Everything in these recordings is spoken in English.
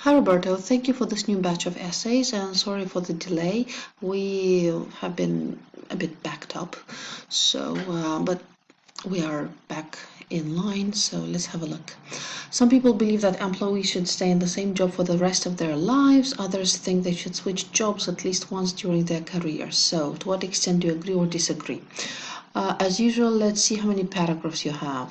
Hi Roberto, thank you for this new batch of essays and sorry for the delay. We have been a bit backed up, but we are back in line, so let's have a look. Some people believe that employees should stay in the same job for the rest of their lives. Others think they should switch jobs at least once during their career. So, to what extent do you agree or disagree? As usual, let's see how many paragraphs you have.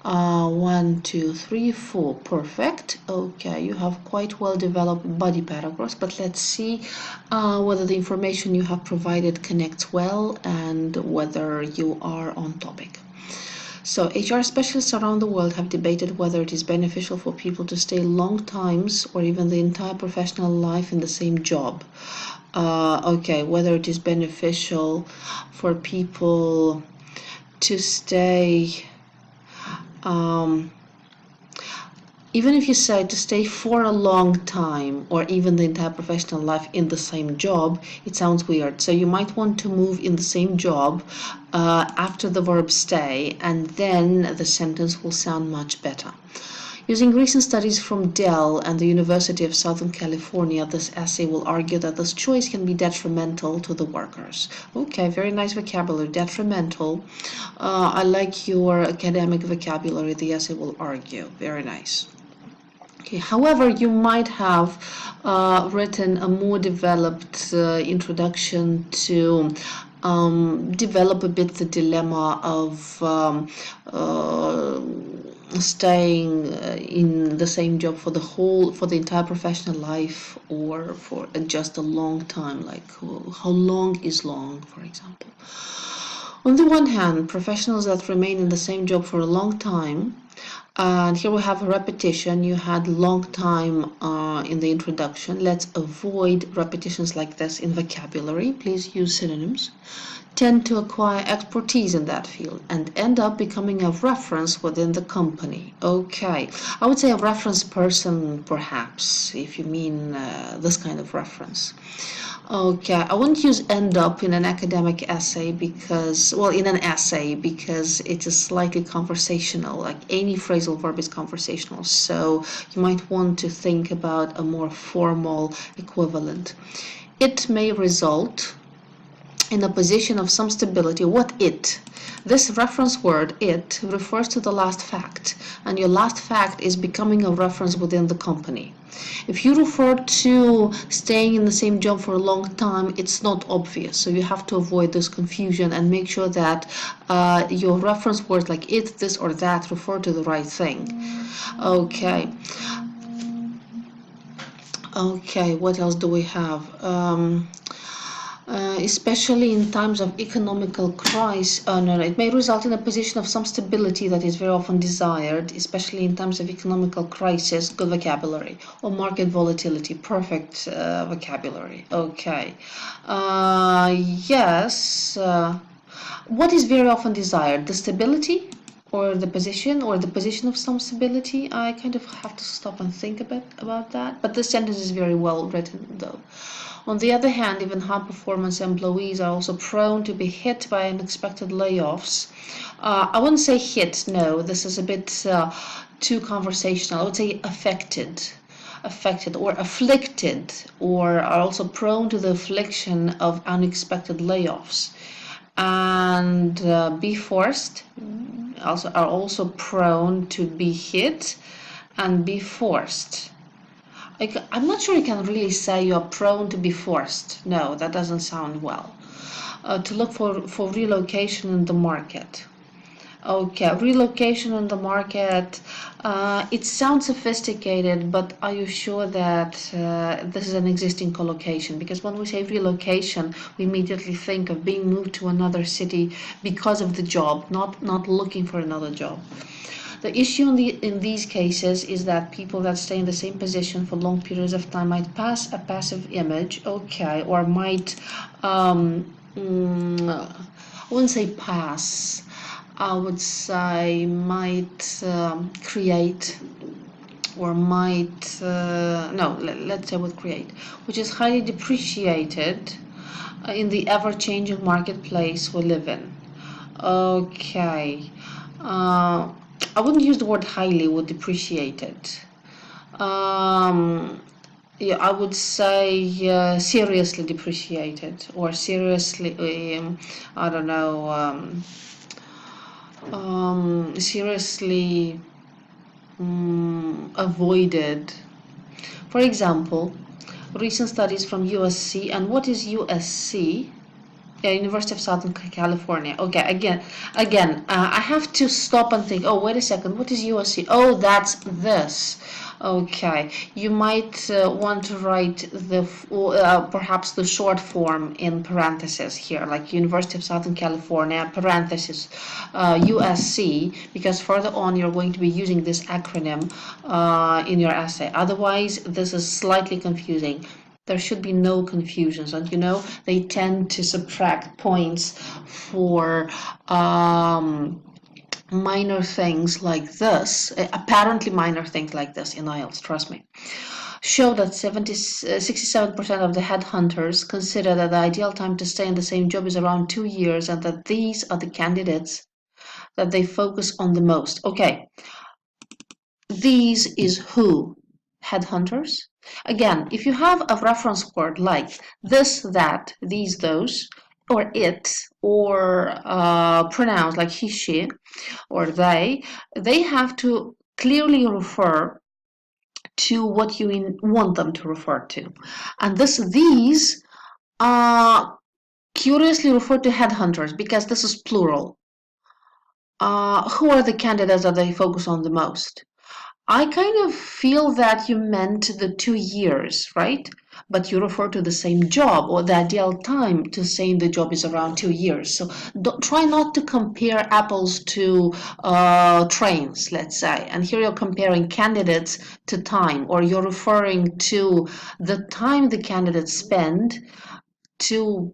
1, 2, 3, 4. Perfect. Okay, you have quite well developed body paragraphs, but let's see whether the information you have provided connects well and whether you are on topic. So, HR specialists around the world have debated whether it is beneficial for people to stay long times or even the entire professional life in the same job. Whether it is beneficial for people to stay, even if you say to stay for a long time or even the entire professional life in the same job, it sounds weird. So you might want to move in the same job after the verb stay, and then the sentence will sound much better. Using recent studies from Dell and the University of Southern California, this essay will argue that this choice can be detrimental to the workers. Okay, very nice vocabulary, detrimental. I like your academic vocabulary, the essay will argue. Very nice. Okay, however, you might have written a more developed introduction to develop a bit the dilemma of staying in the same job for the entire professional life, or for just a long time, like how long is long, for example. On the one hand, professionals that remain in the same job for a long time, and here we have a repetition. You had long time in the introduction. Let's avoid repetitions like this in vocabulary. Please use synonyms. Tend to acquire expertise in that field and end up becoming a reference within the company. Okay, I would say a reference person, perhaps, if you mean this kind of reference. Okay, I won't use end up in an academic essay because it is slightly conversational, like any phrasal verb is conversational, so you might want to think about a more formal equivalent. It may result in a position of some stability. What it? This reference word, it, refers to the last fact, and your last fact is becoming a reference within the company. If you refer to staying in the same job for a long time, it's not obvious, so you have to avoid this confusion and make sure that your reference words like it, this, or that refer to the right thing. Okay, what else do we have? Especially in times of economical crisis, it may result in a position of some stability that is very often desired, especially in times of economical crisis. Good vocabulary. Or market volatility. Perfect vocabulary. Okay. Yes. What is very often desired? The stability? Or the position of some stability? I kind of have to stop and think a bit about that. But this sentence is very well written, though. On the other hand, even high-performance employees are also prone to be hit by unexpected layoffs. I wouldn't say hit, no, this is a bit too conversational. I would say affected or afflicted, or are also prone to the affliction of unexpected layoffs. And be forced, are also prone to be hit and be forced. I'm not sure you can really say you're prone to be forced. No, that doesn't sound well. To look for relocation in the market. Okay, relocation in the market. It sounds sophisticated, but are you sure that this is an existing collocation? Because when we say relocation, we immediately think of being moved to another city because of the job, not looking for another job. The issue in these cases is that people that stay in the same position for long periods of time might pass a passive image, or might, I wouldn't say pass, I would say might create, or might, let's say would create, which is highly depreciated in the ever-changing marketplace we live in. Okay. I wouldn't use the word highly with depreciated. Yeah, I would say seriously depreciated or seriously, I don't know, seriously avoided. For example, recent studies from USC, and what is USC? Yeah, University of Southern California. Okay, I have to stop and think. Oh, wait a second. What is USC? Oh, that's this. Okay, you might want to write perhaps the short form in parentheses here, like University of Southern California parentheses USC, because further on you're going to be using this acronym in your essay. Otherwise, this is slightly confusing. There should be no confusions, and they tend to subtract points for minor things like this, apparently minor things like this in IELTS, trust me. Show that 67% of the headhunters consider that the ideal time to stay in the same job is around 2 years, and that these are the candidates that they focus on the most. Okay, these is who? Headhunters. Again, if you have a reference word like this, that, these, those, or it, or pronouns like he, she, or they have to clearly refer to what you want them to refer to. And these are curiously referred to headhunters because this is plural. Who are the candidates that they focus on the most? I kind of feel that you meant the 2 years, right? But you refer to the same job, or the ideal time to saying the job is around 2 years. So try not to compare apples to trains, let's say. And here you're comparing candidates to time, or you're referring to the time the candidates spend to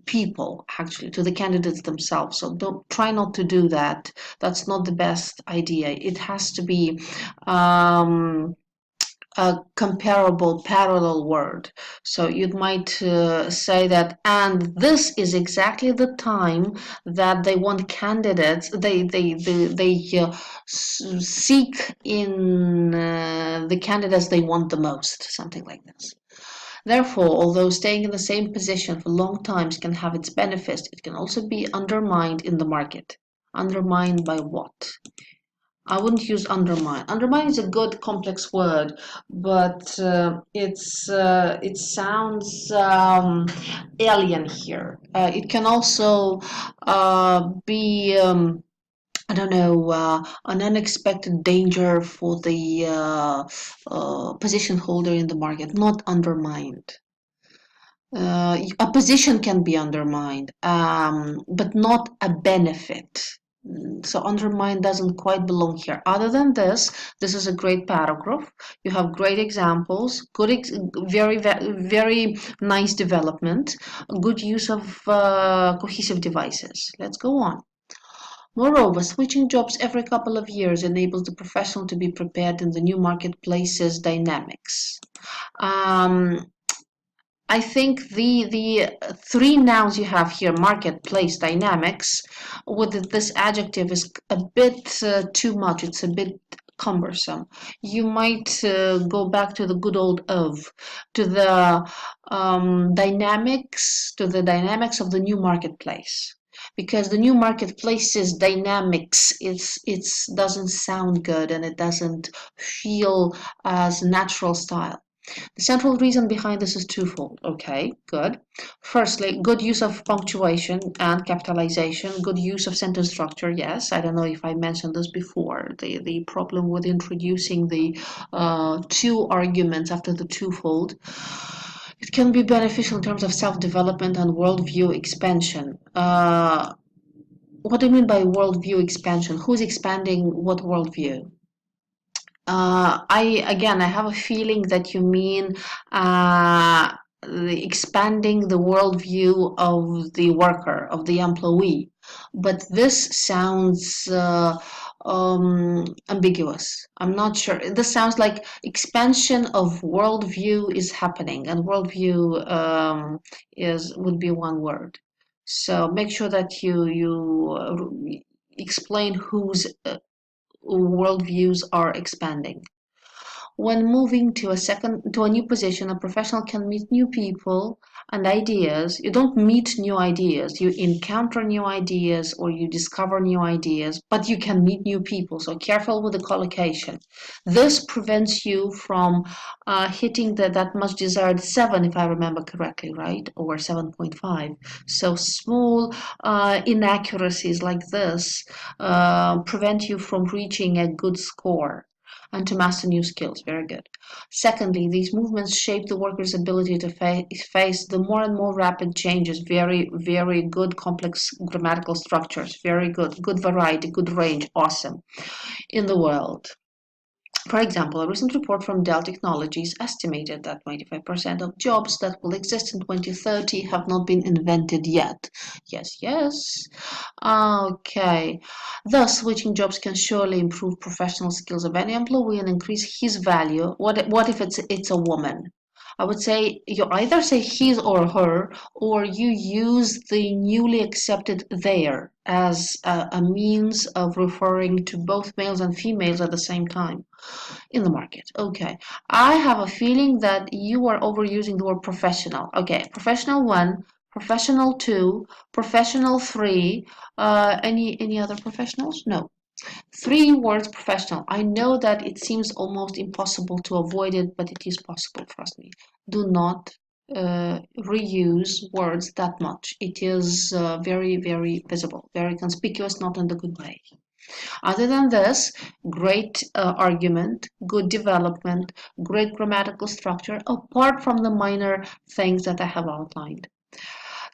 people, actually, to the candidates themselves. So don't try not to do that. That's not the best idea. It has to be a comparable parallel word. So you might say that, and this is exactly the time that they want candidates, they seek in the candidates they want the most, something like this. Therefore, although staying in the same position for long times can have its benefits, it can also be undermined in the market. Undermined by what? I wouldn't use undermine. Undermine is a good complex word, but it sounds alien here. It can also be I don't know, an unexpected danger for the position holder in the market, not undermined. A position can be undermined, but not a benefit. So undermine doesn't quite belong here. Other than this is a great paragraph. You have great examples, very, very nice development, good use of cohesive devices. Let's go on. Moreover, switching jobs every couple of years enables the professional to be prepared in the new marketplace's dynamics. Um, I think the three nouns you have here, marketplace, dynamics, with this adjective is a bit too much. It's a bit cumbersome. You might go back to the good old of, to the dynamics of the new marketplace. Because the new marketplace's dynamics, it's doesn't sound good and it doesn't feel as natural style. The central reason behind this is twofold. Okay, good. Firstly, good use of punctuation and capitalization, good use of sentence structure. Yes, I don't know if I mentioned this before. The problem with introducing the two arguments after the twofold. It can be beneficial in terms of self-development and worldview expansion. What do you mean by worldview expansion? Who's expanding what worldview? I have a feeling that you mean expanding the worldview of the worker, of the employee, but this sounds ambiguous. I'm not sure. This sounds like expansion of worldview is happening, and worldview is would be one word. So make sure that you explain whose worldviews are expanding. When moving to a new position, a professional can meet new people and ideas. You don't meet new ideas, you encounter new ideas or you discover new ideas, but you can meet new people. So careful with the collocation. This prevents you from hitting that much desired 7, if I remember correctly, right? Or 7.5. So small inaccuracies like this prevent you from reaching a good score and to master new skills. Very good. Secondly, these movements shape the worker's ability to face the more and more rapid changes. Very, very good complex grammatical structures. Very good. Good variety, good range. Awesome. In the world. For example, a recent report from Dell Technologies estimated that 25% of jobs that will exist in 2030 have not been invented yet. Yes, yes. Okay. Thus, switching jobs can surely improve professional skills of any employee and increase his value. What if it's a woman? I would say you either say his or her, or you use the newly accepted their as a means of referring to both males and females at the same time in the market. Okay. I have a feeling that you are overusing the word professional. Okay. Professional one, professional two, professional three. Any other professionals? No. Three words professional. I know that it seems almost impossible to avoid it, but it is possible, trust me. Do not reuse words that much. It is very, very visible, very conspicuous, not in the good way. Other than this, great argument, good development, great grammatical structure, apart from the minor things that I have outlined.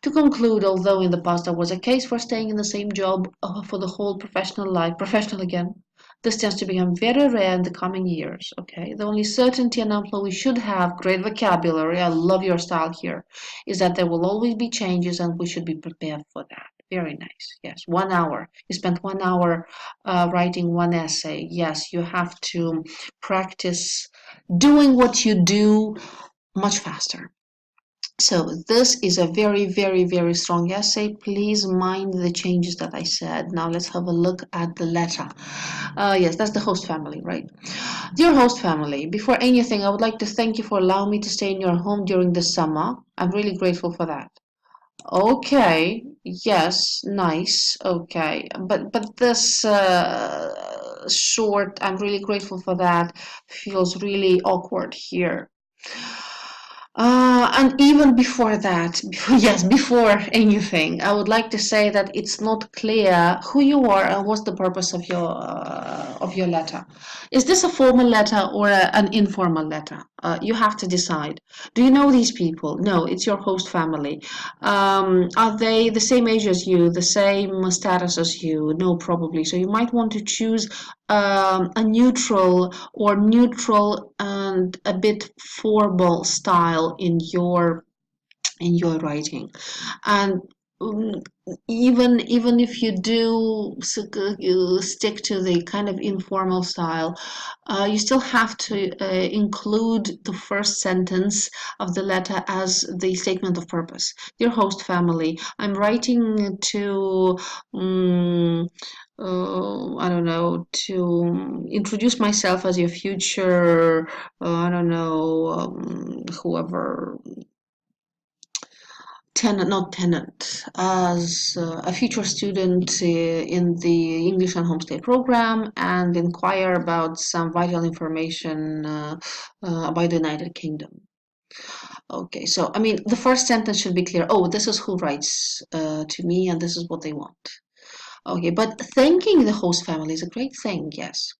To conclude, although in the past there was a case for staying in the same job for the whole professional life, professional again, this tends to become very rare in the coming years. Okay, the only certainty an employee should have, great vocabulary, I love your style here, is that there will always be changes and we should be prepared for that. Very nice. Yes, 1 hour. You spent 1 hour writing one essay. Yes, you have to practice doing what you do much faster. So this is a very, very, very strong essay. Please mind the changes that I said. Now let's have a look at the letter. Yes, that's the host family, right? Dear host family, before anything, I would like to thank you for allowing me to stay in your home during the summer. I'm really grateful for that. Okay, yes, nice. Okay, but this short, I'm really grateful for that, feels really awkward here. And even before that, yes, before anything, I would like to say that it's not clear who you are and what's the purpose of your letter. Is this a formal letter or an informal letter? You have to decide. Do you know these people? No, it's your host family. Are they the same age as you, the same status as you? No, probably. So you might want to choose a neutral or neutral and a bit formal style in your writing. And um, even if you do you stick to the kind of informal style, you still have to include the first sentence of the letter as the statement of purpose. Dear host family, I'm writing to I don't know, to introduce myself as your future, I don't know, whoever tenant, not tenant, as a future student in the English and Homestay program and inquire about some vital information about the United Kingdom. Okay, so I mean, the first sentence should be clear. Oh, this is who writes to me and this is what they want. Okay, but thanking the host family is a great thing, yes.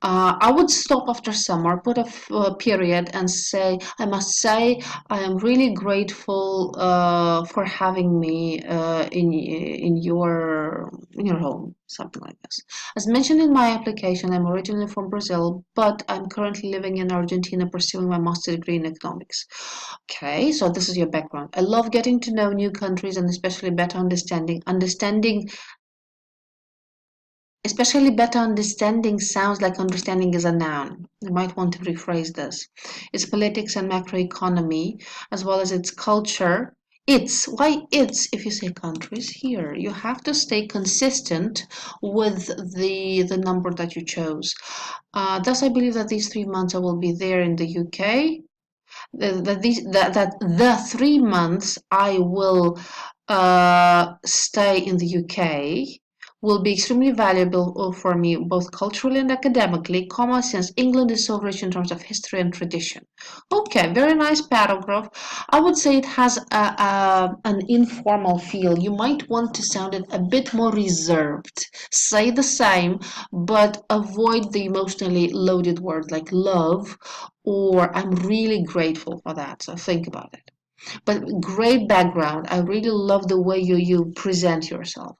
I would stop after summer, put a period, and say, I must say, I am really grateful for having me in your home, something like this. As mentioned in my application, I'm originally from Brazil, but I'm currently living in Argentina pursuing my master's degree in economics. Okay, so this is your background. I love getting to know new countries and especially better understanding sounds like understanding is a noun. You might want to rephrase this. Its politics and macroeconomy, as well as its culture, It's why it's if you say countries here, you have to stay consistent with the number that you chose. Thus, I believe that these 3 months I will be there in the UK. That the 3 months I will stay in the UK will be extremely valuable for me both culturally and academically, since England is so rich in terms of history and tradition. Okay, very nice paragraph. I would say it has an informal feel. You might want to sound it a bit more reserved. Say the same, but avoid the emotionally loaded word like love or I'm really grateful for that. So think about it. But great background. I really love the way you present yourself.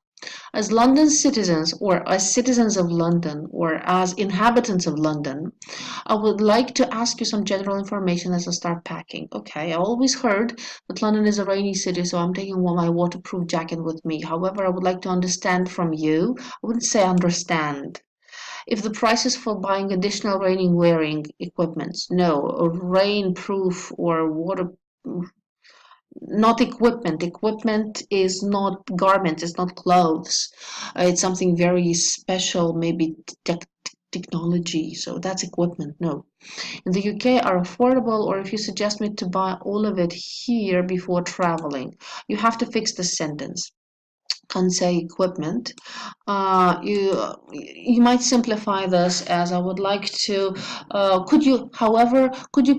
As London citizens, or as citizens of London, or as inhabitants of London, I would like to ask you some general information as I start packing. Okay, I always heard that London is a rainy city, so I'm taking my waterproof jacket with me. However, I would like to understand from you. I wouldn't say understand. If the prices for buying additional raining wearing equipments, no, rainproof or water, not equipment. Equipment is not garments, it's not clothes. It's something very special, maybe technology. So that's equipment. No. In the UK are affordable, or if you suggest me to buy all of it here before traveling, you have to fix the sentence. Can't say equipment. You might simplify this as I would like to. Could you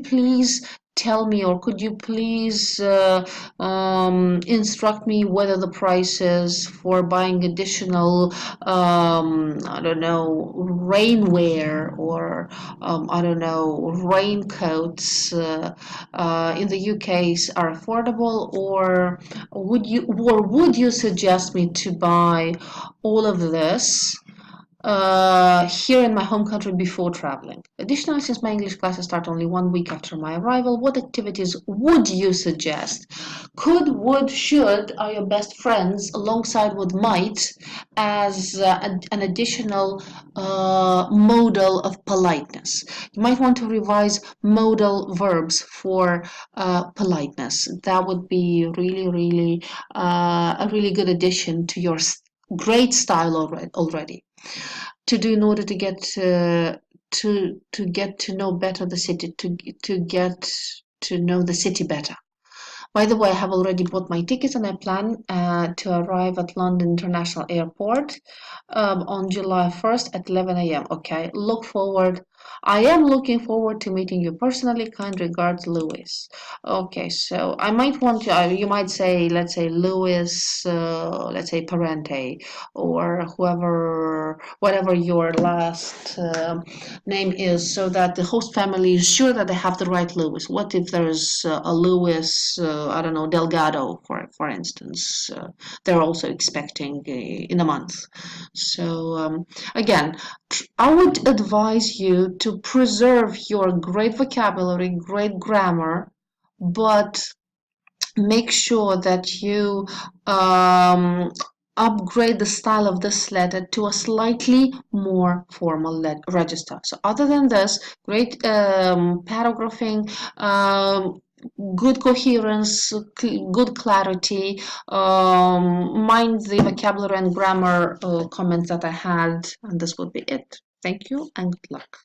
please tell me, or could you please instruct me whether the prices for buying additional, I don't know, rainwear or I don't know, raincoats in the UK's are affordable, or would you suggest me to buy all of this here in my home country before traveling? Additionally, since my English classes start only 1 week after my arrival, what activities would you suggest? Could, would, should are your best friends alongside with might as an additional modal of politeness. You might want to revise modal verbs for politeness. That would be really a really good addition to your great style already to do in order to get to get to know better the city, to get to know the city better. By the way, I have already bought my tickets and I plan to arrive at London International Airport on July 1st at 11 a.m. Okay, look forward. I am looking forward to meeting you personally. Kind regards, Lewis. Okay, so I might want to, you might say, let's say Lewis, let's say Parente, or whoever, whatever your last name is, so that the host family is sure that they have the right Lewis. What if there's a Lewis, I don't know, Delgado, for instance? They're also expecting in a month. So again, I would advise you to preserve your great vocabulary, great grammar, but make sure that you upgrade the style of this letter to a slightly more formal register. So other than this, great paragraphing, good coherence, good clarity, mind the vocabulary and grammar comments that I had, and this would be it. Thank you and good luck.